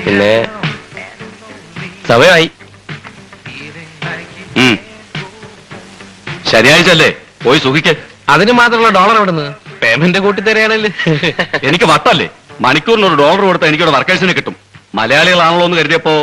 പിന്നെ സമയമായി. ശനിയാഴ്ചല്ലേ, പോയി സുഖിക്ക്. അതിന് മാത്രമുള്ള ഡോളർ എവിടുന്ന്? പേയ്മെന്റ് കൂട്ടി തരാണല്ലേ. എനിക്ക് വട്ടല്ലേ, മണിക്കൂറിന് $1 കൊടുത്താൽ എനിക്കിവിടെ വർക്കേഴ്സിനെ കിട്ടും. മലയാളികളാണല്ലോ എന്ന് കരുതിയപ്പോ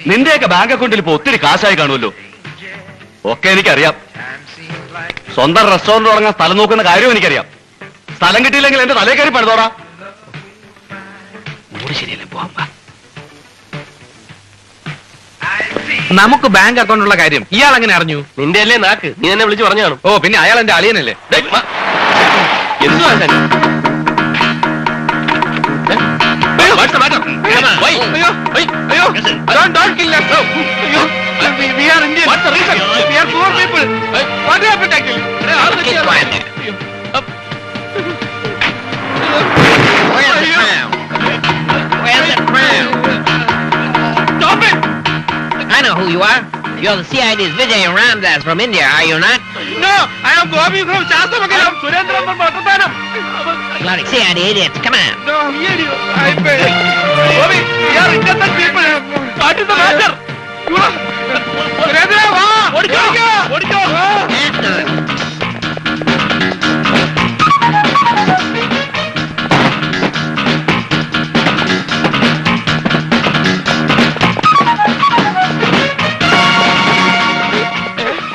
നിന്റെയൊക്കെ ബാങ്ക് അക്കൗണ്ടിൽ ഇപ്പൊ ഒത്തിരി കാശായി കാണുമല്ലോ. ഒക്കെ എനിക്കറിയാം. സ്വന്തം റെസ്റ്റോറന്റ് തുടങ്ങാൻ സ്ഥലം നോക്കുന്ന കാര്യവും എനിക്കറിയാം. സ്ഥലം കിട്ടിയില്ലെങ്കിൽ എന്റെ തലേ കയറി പണിതോടാ. ശരിയല്ലേ, പോവാം. നമുക്ക് ബാങ്ക് അക്കൗണ്ട് ഉള്ള കാര്യം ഇയാൾ എങ്ങനെ അറിഞ്ഞു? നിന്റെ അല്ലേ നാക്ക്, നീ എന്നെ വിളിച്ചു പറഞ്ഞാണ്. ഓ, പിന്നെ അയാൾ എന്റെ അളിയനല്ലേ? എന്തുവാ I know who you are. You're the CID's Vijay Ramdas from India, are you not? No, I am Gopi from Shastramakelam. Surendran from Bhattapanam. Bloody CID idiots, come on. No, idiot. I pay. Gopi, we are innocent people. What is the matter? Surendran, va! Odikko!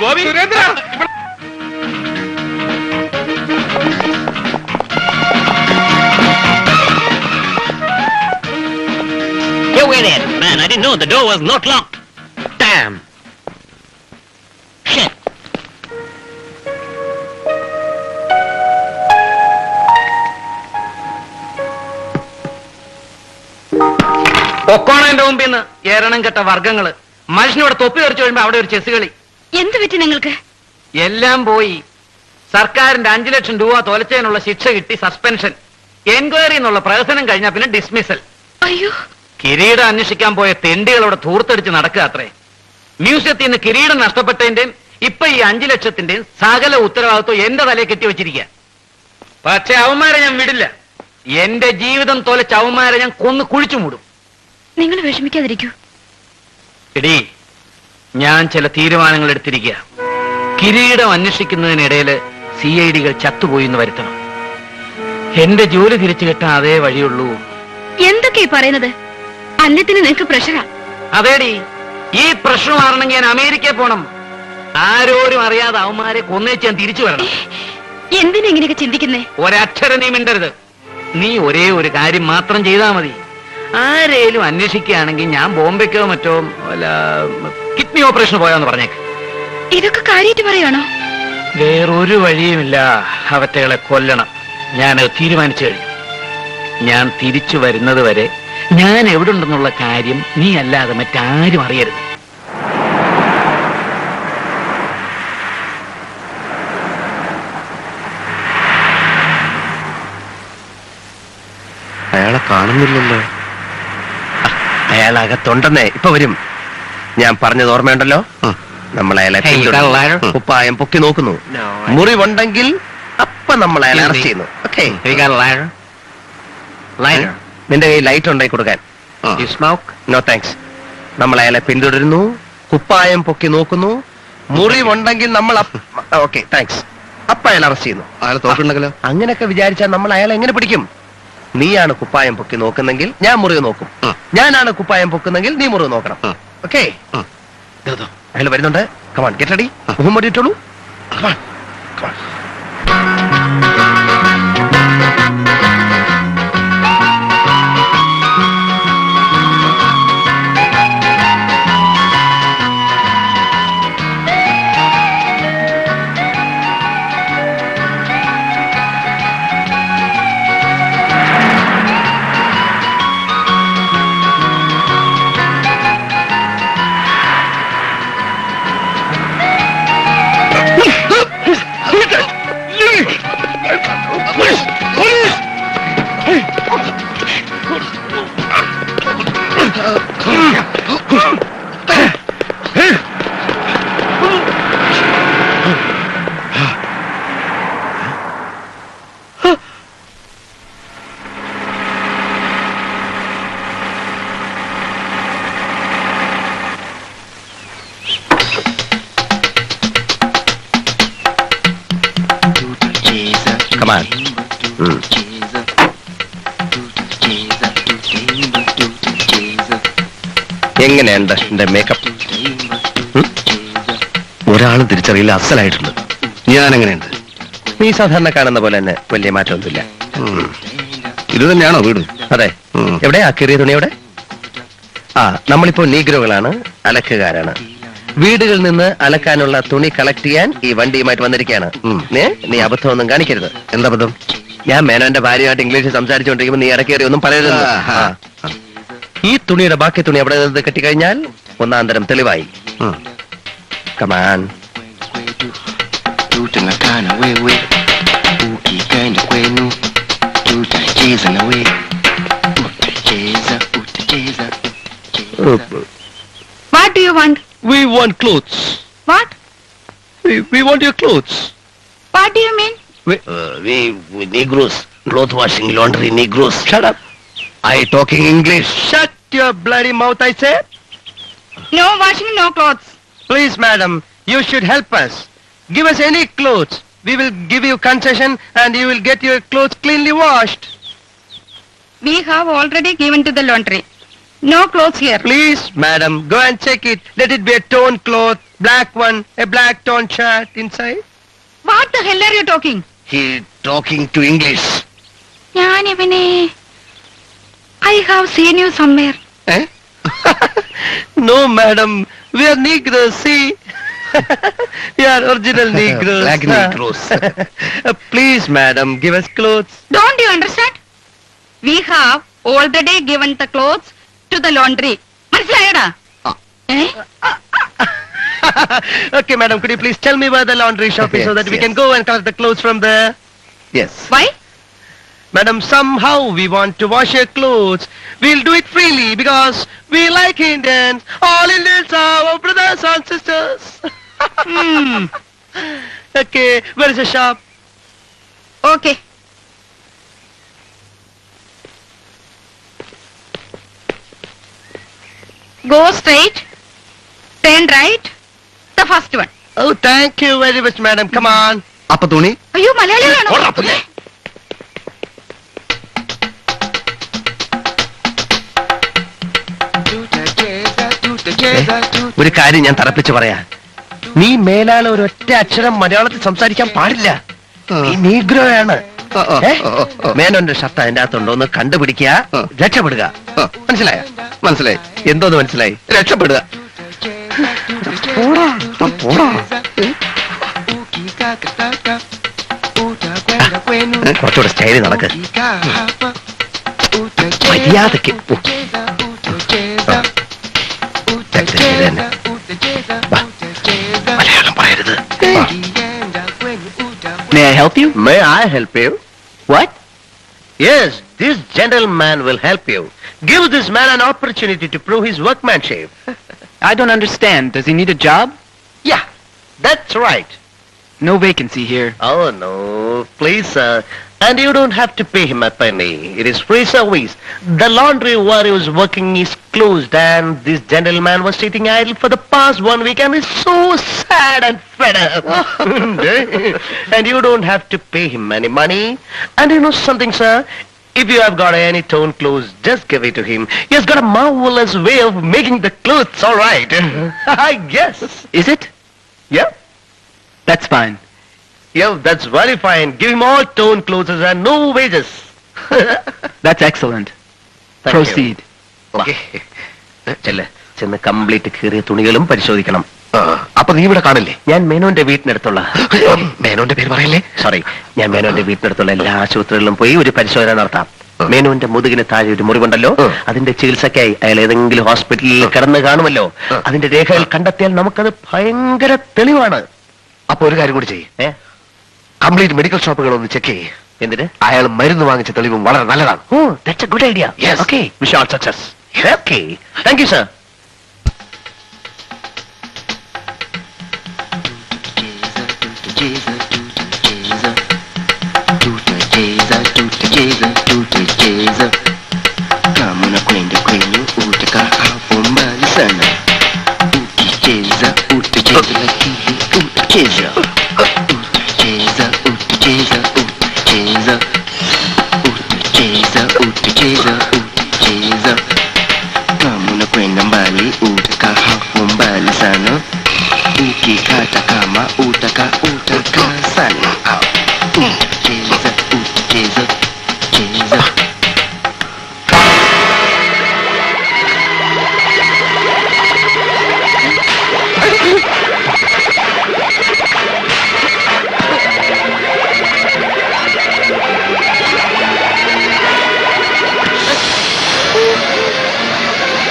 Gopi, Surendran! You wait it. Man, I didn't know the door was not locked. Damn. Shit. പൊക്കോണ എന്റെ മുമ്പിൽ നിന്ന് ഏരണം കെട്ട വർഗങ്ങള്. മനുഷ്യനോട് തൊപ്പി തെറിച്ചു കഴിയുമ്പോ അവിടെ ഒരു ചെസ് കളി. എന്ത് പറ്റി നിങ്ങൾക്ക്? എല്ലാം പോയി. സർക്കാരിന്റെ 5 ലക്ഷം രൂപ തോലച്ചതിനുള്ള ശിക്ഷ കിട്ടി, സസ്പെൻഷൻ. എൻക്വയറി എന്നുള്ള പ്രഹസനം കഴിഞ്ഞാൽ പിന്നെ ഡിസ്മിസൽ. അയ്യോ, കിരീടം അന്വേഷിക്കാൻ പോയ തെണ്ടികളോട് തൂർത്തടിച്ച് നടക്കുക അത്രേ. മ്യൂസിയത്തിൽ നിന്ന് കിരീടം നഷ്ടപ്പെട്ടതിന്റെയും ഇപ്പൊ ഈ 5 ലക്ഷത്തിന്റെയും സകല ഉത്തരവാദിത്വം എന്റെ തലയെ കെട്ടിവെച്ചിരിക്കുക. പക്ഷെ അവന്മാരെ ഞാൻ വിടില്ല. എന്റെ ജീവിതം തോലച്ച അവന്മാരെ ഞാൻ കൊന്നു കുഴിച്ചു മൂടും. നിങ്ങൾ വിഷമിക്കാതിരിക്കൂ. എടീ, ഞാൻ ചില തീരുമാനങ്ങൾ എടുത്തിരിക്കുക. കിരീടം അന്വേഷിക്കുന്നതിനിടയിൽ CIDകൾ ചത്തുപോയി എന്ന് വരുത്തണം. എന്റെ ജോലി തിരിച്ചു കിട്ടാൻ അതേ വഴിയുള്ളൂ. എന്തൊക്കെയാ പറയുന്നത്? അന്നത്തിന് നിങ്ങൾക്ക് പ്രഷറാ. അതേടി, ഈ പ്രശ്നം മാറണമെങ്കിൽ ഞാൻ അമേരിക്കയിൽ പോണം. ആരോരും അറിയാതെ അവന്മാരെ കൊന്നേച്ച് ഞാൻ തിരിച്ചു വരണം. എന്തിനാ ഇങ്ങനെയൊക്കെ ചിന്തിക്കുന്നേ? ഒരക്ഷരം നീ മിണ്ടരുത്. നീ ഒരേ ഒരു കാര്യം മാത്രം ചെയ്താൽ മതി. ആരേലും അന്വേഷിക്കുകയാണെങ്കിൽ ഞാൻ ബോംബെക്കോ മറ്റോ കിഡ്നി ഓപ്പറേഷൻ പോയാന്ന് പറഞ്ഞേക്ക്. ഇതൊക്കെ കാര്യമായിട്ട് പറയാണോ? വേറൊരു വഴിയുമില്ല. അവറ്റകളെ കൊല്ലണം. ഞാനത് തീരുമാനിച്ചു കഴിഞ്ഞു. ഞാൻ തിരിച്ചു വരുന്നത് വരെ ഞാൻ എവിടെ ഉണ്ടെന്നുള്ള കാര്യം നീ അല്ലാതെ മറ്റാരും അറിയരുത്. അയാളെ കാണുന്നില്ലല്ലോ. അയാൾ അകത്തുണ്ടെന്നേ, ഇപ്പൊ വരും. ഞാൻ പറഞ്ഞത് ഓർമ്മയുണ്ടല്ലോ. നമ്മൾ അയാളെ കുപ്പായം പൊക്കി നോക്കുന്നു. മുറിവുണ്ടെങ്കിൽ അപ്പൊ നമ്മൾ അയാളെ അറസ്റ്റ് ചെയ്യുന്നു. നിന്റെ കയ്യിൽ ലൈറ്റ് ഉണ്ടായി കൊടുക്കാൻ. No thanks. നമ്മൾ അയാളെ പിന്തുടരുന്നു, കുപ്പായം പൊക്കി നോക്കുന്നു. മുറിവുണ്ടെങ്കിൽ നമ്മൾ ഓക്കെ താങ്ക്സ്. അപ്പൊ അയാൾ അറസ്റ്റ് ചെയ്യുന്നു. അയാളെ തോക്കുണ്ടെങ്കിലോ? അങ്ങനെയൊക്കെ വിചാരിച്ചാൽ നമ്മൾ അയാളെ എങ്ങനെ പിടിക്കും? നീയാണ് കുപ്പായം പൊക്കി നോക്കുന്നെങ്കിൽ ഞാൻ മുറിവ് നോക്കും. ഞാനാണ് കുപ്പായം പൊക്കുന്നെങ്കിൽ നീ മുറിവ് നോക്കണം. ഓക്കെ, അയാൾ വരുന്നുണ്ട്. Come on, get ready. മുഖം മൂടിയിട്ടുള്ളൂ. Come on come on. എങ്ങനെയുണ്ട് എന്റെ മേക്കപ്പ്? ഒരാളും തിരിച്ചറിയില്ല, അസലായിട്ടുണ്ട്. ഞാൻ എങ്ങനെയുണ്ട്? നീ സാധാരണ കാണുന്ന പോലെ തന്നെ വലിയ മാറ്റമൊന്നുമില്ല. ഇത് തന്നെയാണോ വീട്? അതെ. എവിടെയാ കീറിയ തുണി എവിടെ? ആ, നമ്മളിപ്പോ നീഗ്രോകളാണ്, അലക്കുകാരാണ്. വീടുകളിൽ നിന്ന് അലക്കാനുള്ള തുണി കളക്ട് ചെയ്യാൻ ഈ വണ്ടിയുമായിട്ട് വന്നിരിക്കുകയാണ്. നീ അബദ്ധമൊന്നും കാണിക്കരുത്. എന്താ പദം? ഞാൻ മേനോന്റെ ഭാര്യയായിട്ട് ഇംഗ്ലീഷ് സംസാരിച്ചുകൊണ്ടിരിക്കുമ്പോൾ നീ ഇടക്കേറി ഒന്നും പറയരുത്. ഈ തുണിയുടെ ബാക്കി തുണി അവിടെ നിന്ന് കെട്ടിക്കഴിഞ്ഞാൽ ഒന്നാന്തരം തെളിവായി. Come on. What do you want? We want clothes. What? We want your clothes. What do you mean? We Negroes. Cloth washing, laundry, Negroes. Shut up. I talking English. Shut your bloody mouth, I say. No washing, no clothes. Please, madam, you should help us. Give us any clothes. We will give you concession and you will get your clothes cleanly washed. We have already given to the laundry. No clothes here. Please, madam, go and check it. Let it be a torn cloth, black one, a black torn shirt inside. What the hell are you talking? He talking to English. I have seen you somewhere. Eh? No, madam, we are Negroes, see? We are original Negroes. Black Negroes. Please, madam, give us clothes. Don't you understand? We have already given the clothes to the laundry. മനസ്സിലായടാ? Okay, madam, could you please tell me where the laundry shop is so that we can go and collect the clothes from there? Yes. Why? Madam, somehow we want to wash your clothes. We'll do it freely because we like Indians. All Indians are our brothers and sisters. Okay, where is the shop? Okay. Go straight, turn right, the first one. Oh, thank you very much, madam. Come on. അപ്പൊ തുണി അയ്യോ മലയാളിയാണോ? ഒരു കാര്യം ഞാൻ തറപ്പിച്ച് പറയാം. നീ മേലാൽ ഒരൊറ്റ അക്ഷരം മലയാളത്തിൽ സംസാരിക്കാൻ പാടില്ല. നീ നീഗ്രോയാണ്. മേനോന്റെ ഷർട്ട് അതിന്റെ അകത്തുണ്ടോ എന്ന് കണ്ടുപിടിക്കുക, രക്ഷപ്പെടുക. മനസ്സിലായ? മനസ്സിലായി. എന്തോന്ന് മനസ്സിലായി? രക്ഷപ്പെടുക. കുറച്ചുകൂടെ സ്റ്റൈലിൽ നടക്ക്. മര്യാദക്ക്. മലയാളം പറയരുത്. May I help you? May I help you? What? Yes, this gentleman will help you. Give this man an opportunity to prove his workmanship. I don't understand. Does he need a job? Yeah, that's right. No vacancy here. Oh no, please sir. And you don't have to pay him a penny. It is free service. The laundry where he was working is closed and this gentleman was sitting idle for the past 1 week and is so sad and fed up. And you don't have to pay him any money. And you know something, sir? If you have got any torn clothes, just give it to him. He has got a marvelous way of making the clothes all right. I guess. Is it? Yeah. That's fine. Yeah, that's very fine. Give him all torn clothes and no wages. That's excellent. Thank Proceed. Okay. ചെന്ന് complete കീറിയ തുണികളും പരിശോധിക്കണം. അപ്പൊ നീ ഇവിടെ കാണില്ലേ? ഞാൻ മേനോന്റെ വീട്ടിനടുത്തുള്ള മേനോന്റെ പേര് പറയല്ലേ? സോറി, ഞാൻ മേനോന്റെ വീട്ടിനടുത്തുള്ള എല്ലാ ആശുപത്രികളിലും പോയി ഒരു പരിശോധന നടത്താം. മേനോന്റെ മുതുകിന് താഴെ ഒരു മുറിവുണ്ടല്ലോ, അതിന്റെ ചികിത്സക്കായി അയാൾ ഏതെങ്കിലും ഹോസ്പിറ്റലിൽ കിടന്ന് കാണുമല്ലോ. അതിന്റെ രേഖകൾ കണ്ടെത്തിയാൽ നമുക്കത് ഭയങ്കര തെളിവാണ്. അപ്പൊ ഒരു കാര്യം കൂടി ചെയ്യേ, കംപ്ലീറ്റ് മെഡിക്കൽ ഷോപ്പുകൾ ഒന്ന് ചെക്ക് ചെയ്യേ. എന്തിന്? അയാൾ മരുന്ന് വാങ്ങിച്ച തെളിവും വളരെ നല്ലതാണ്. Oh, that's a good idea. Yes. Okay, Wish you all success. Okay, thank you sir. Kama unakwenda kwenye utakaa hapo mbali sana. Utacheza, utacheza lakini utacheza. Utacheza, utacheza, utacheza. ukicheza kama unakwenda mbali utakaa hapo mbali sana, ukikata kama utakaa sana. Cheza cheza.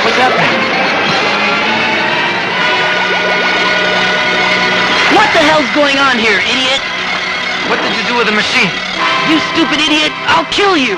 What's happening? What the hell's going on here, idiot? What did you do with the machine? You stupid idiot! I'll kill you!